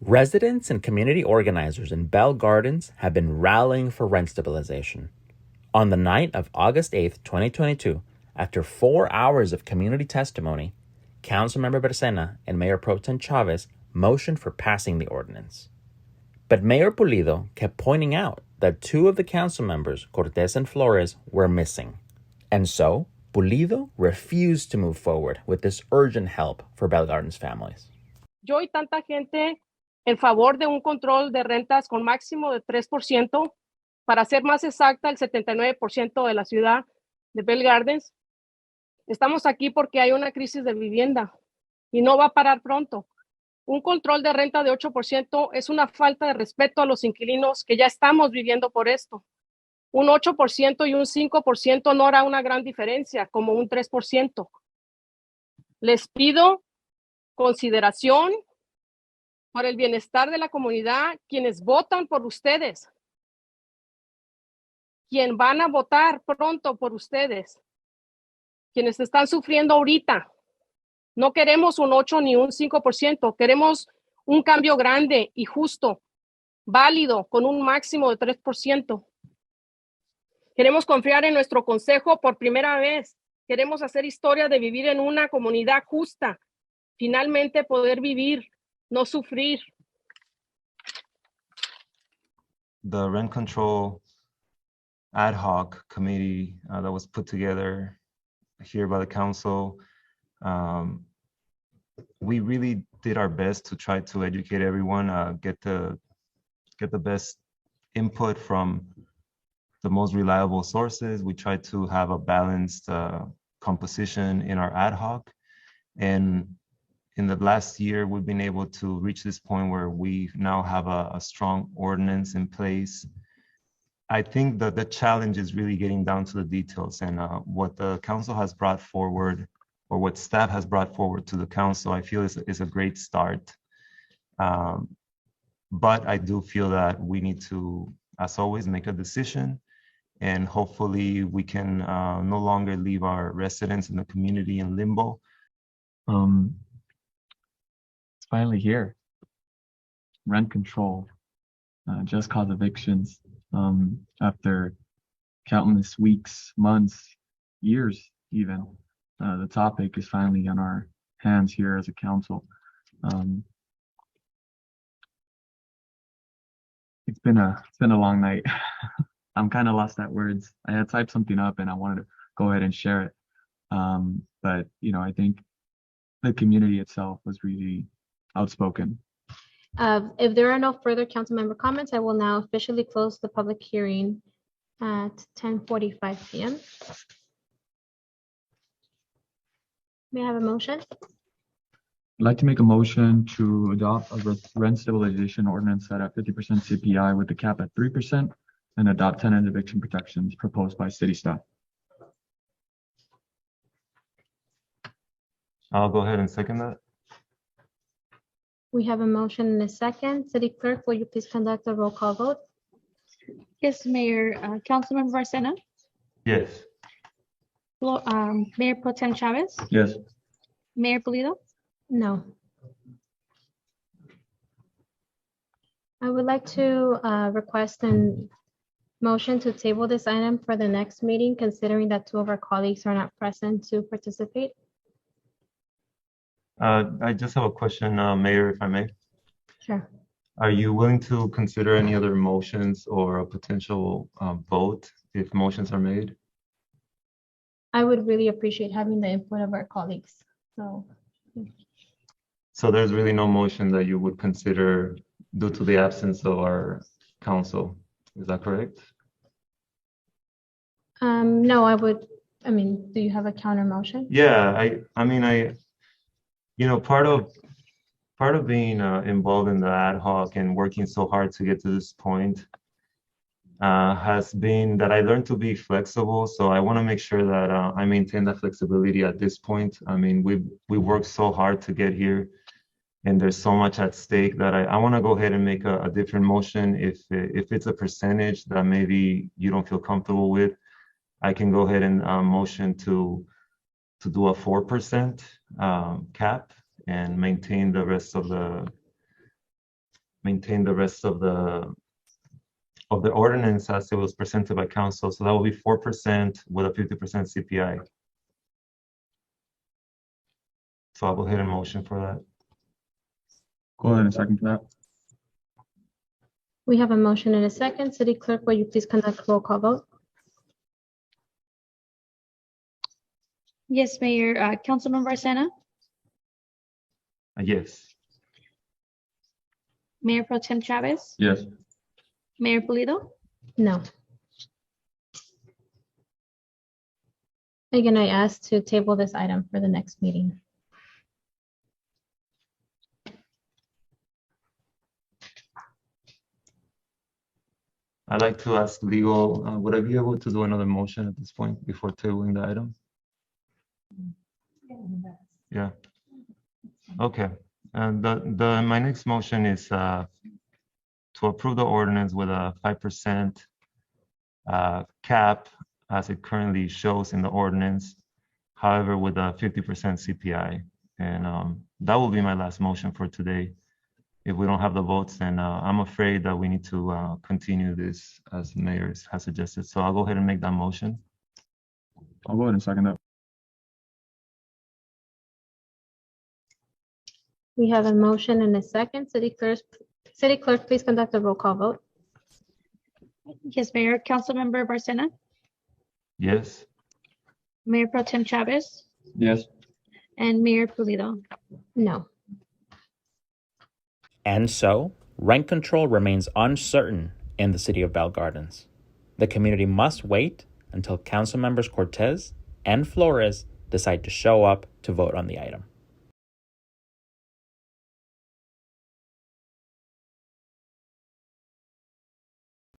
Residents and community organizers in Bell Gardens have been rallying for rent stabilization. On the night of August 8th, 2022, after 4 hours of community testimony, Councilmember Barcena and Mayor Pro Tem Chavez motioned for passing the ordinance. But Mayor Pulido kept pointing out that two of the council members, Cortez and Flores, were missing. And so, Pulido refused to move forward with this urgent help for Bell Gardens families. Yo y tanta gente en favor de un control de rentas con máximo de 3%, para ser más exacta, el 79% de la ciudad de Bell Gardens. Estamos aquí porque hay una crisis de vivienda y no va a parar pronto. Un control de renta de 8% es una falta de respeto a los inquilinos que ya estamos viviendo por esto. Un 8% y un 5% no hará una gran diferencia, como un 3%. Les pido consideración por el bienestar de la comunidad, quienes votan por ustedes, quienes van a votar pronto por ustedes, quienes están sufriendo ahorita. No queremos un 8 ni un 5%, queremos un cambio grande y justo, válido, con un máximo de 3%. Queremos confiar en nuestro consejo por primera vez. Queremos hacer historia de vivir en una comunidad justa. Finalmente poder vivir, no sufrir. The rent control ad hoc committee that was put together here by the council, we really did our best to try to educate everyone, get the best input from the most reliable sources. We tried to have a balanced composition in our ad hoc, and in the last year, we've been able to reach this point where we now have a strong ordinance in place. I think that the challenge is really getting down to the details, and what the council has brought forward, or what staff has brought forward to the council, I feel is a great start. But I do feel that we need to, as always, make a decision, and hopefully we can no longer leave our residents in the community in limbo. It's finally here. Rent control, just cause evictions. After countless weeks, months, years even, the topic is finally on our hands here as a council. It's been a long night. I'm kind of lost at words. I had typed something up and I wanted to go ahead and share it. But I think the community itself was really outspoken. If there are no further council member comments, I will now officially close the public hearing at 10:45 p.m. May I have a motion? I'd like to make a motion to adopt a rent stabilization ordinance set at 50% CPI with the cap at 3% and adopt tenant eviction protections proposed by city staff. I'll go ahead and second that. We have a motion and a second. City Clerk, will you please conduct a roll call vote? Yes, Mayor. Councilmember Barcena? Yes. Mayor Pro Tem Chavez? Yes. Mayor Pulido? No. I would like to request a motion to table this item for the next meeting, considering that two of our colleagues are not present to participate. I just have a question, Mayor, if I may. Sure. Are you willing to consider any other motions or a potential vote if motions are made? I would really appreciate having the input of our colleagues. So there's really no motion that you would consider due to the absence of our council. Is that correct? No, do you have a counter motion? Yeah, part of being involved in the ad hoc and working so hard to get to this point has been that I learned to be flexible. So I want to make sure that I maintain that flexibility at this point. I mean, we worked so hard to get here, and there's so much at stake that I want to go ahead and make a different motion. If it's a percentage that maybe you don't feel comfortable with, I can go ahead and motion to do a 4% cap and maintain the rest of the maintain the rest of the ordinance as it was presented by council. So that will be 4% with a 50% CPI. So I'll go ahead and motion for that. Go ahead and second that. We have a motion and a second. City Clerk, will you please conduct a roll call vote? Yes, Mayor. Councilman Barcena, Yes. Mayor Pro Tem Chavez, Yes. Mayor Pulido. No. Again, I ask to table this item for the next meeting. I'd like to ask legal, would I be able to do another motion at this point before tabling the item? Yeah. Okay. And my next motion is to approve the ordinance with a 5% cap as it currently shows in the ordinance, however, with a 50% CPI. And that will be my last motion for today. If we don't have the votes, then I'm afraid that we need to continue this as the mayor has suggested. So I'll go ahead and make that motion. I'll go ahead and second that. We have a motion and a second. City Clerk, please conduct a roll call vote. Yes, Mayor. Councilmember Barcena, Yes. Mayor Pro Tem Chavez, Yes. and Mayor Pulido. No. And so, rent control remains uncertain in the city of Bell Gardens. The community must wait until council members Cortez and Flores decide to show up to vote on the item.